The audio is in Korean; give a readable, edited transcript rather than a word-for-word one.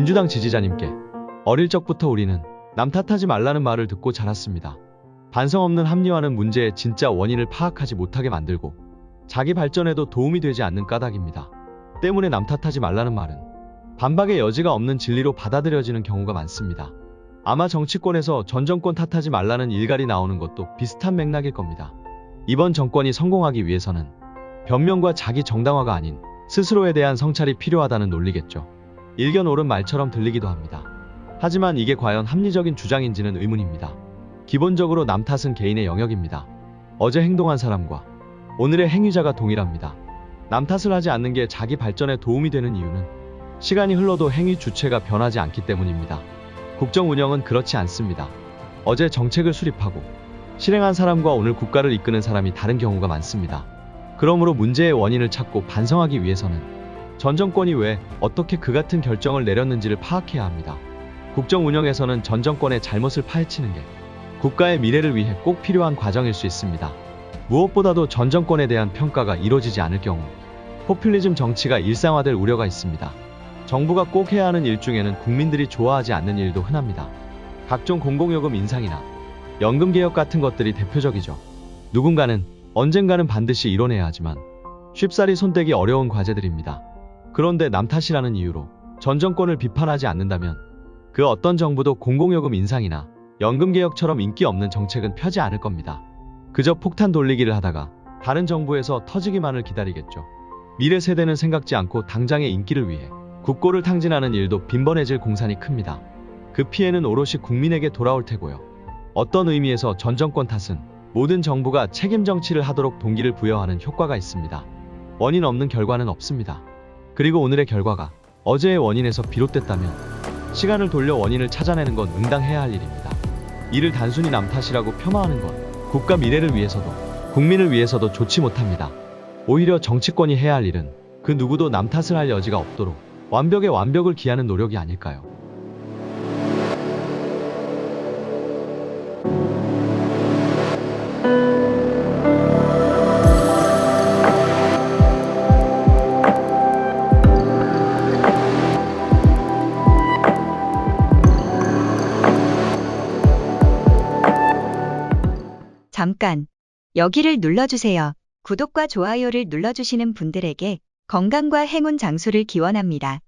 민주당 지지자님께 어릴 적부터 우리는 남 탓하지 말라는 말을 듣고 자랐습니다. 반성 없는 합리화는 문제의 진짜 원인을 파악하지 못하게 만들고 자기 발전에도 도움이 되지 않는 까닭입니다. 때문에 남 탓하지 말라는 말은 반박의 여지가 없는 진리로 받아들여지는 경우가 많습니다. 아마 정치권에서 전 정권 탓하지 말라는 일갈이 나오는 것도 비슷한 맥락일 겁니다. 이번 정권이 성공하기 위해서는 변명과 자기 정당화가 아닌 스스로에 대한 성찰이 필요하다는 논리겠죠. 일견 옳은 말처럼 들리기도 합니다. 하지만 이게 과연 합리적인 주장인지는 의문입니다. 기본적으로 남 탓은 개인의 영역입니다. 어제 행동한 사람과 오늘의 행위자가 동일합니다. 남 탓을 하지 않는 게 자기 발전에 도움이 되는 이유는 시간이 흘러도 행위 주체가 변하지 않기 때문입니다. 국정 운영은 그렇지 않습니다. 어제 정책을 수립하고 실행한 사람과 오늘 국가를 이끄는 사람이 다른 경우가 많습니다. 그러므로 문제의 원인을 찾고 반성하기 위해서는 전 정권이 왜 어떻게 그 같은 결정을 내렸는지를 파악해야 합니다. 국정 운영에서는 전 정권의 잘못을 파헤치는 게 국가의 미래를 위해 꼭 필요한 과정일 수 있습니다. 무엇보다도 전 정권에 대한 평가가 이루어지지 않을 경우 포퓰리즘 정치가 일상화될 우려가 있습니다. 정부가 꼭 해야 하는 일 중에는 국민들이 좋아하지 않는 일도 흔합니다. 각종 공공요금 인상이나 연금개혁 같은 것들이 대표적이죠. 누군가는 언젠가는 반드시 이뤄내야 하지만 쉽사리 손대기 어려운 과제들입니다. 그런데 남 탓이라는 이유로 전 정권을 비판하지 않는다면 그 어떤 정부도 공공요금 인상이나 연금개혁처럼 인기 없는 정책은 펴지 않을 겁니다. 그저 폭탄 돌리기를 하다가 다른 정부에서 터지기만을 기다리겠죠. 미래 세대는 생각지 않고 당장의 인기를 위해 국고를 탕진하는 일도 빈번해질 공산이 큽니다. 그 피해는 오롯이 국민에게 돌아올 테고요. 어떤 의미에서 전 정권 탓은 모든 정부가 책임 정치를 하도록 동기를 부여하는 효과가 있습니다. 원인 없는 결과는 없습니다. 그리고 오늘의 결과가 어제의 원인에서 비롯됐다면 시간을 돌려 원인을 찾아내는 건 응당해야 할 일입니다. 이를 단순히 남 탓이라고 폄하하는 건 국가 미래를 위해서도 국민을 위해서도 좋지 못합니다. 오히려 정치권이 해야 할 일은 그 누구도 남 탓을 할 여지가 없도록 완벽에 완벽을 기하는 노력이 아닐까요? 잠깐, 여기를 눌러주세요. 구독과 좋아요를 눌러주시는 분들에게 건강과 행운 장수를 기원합니다.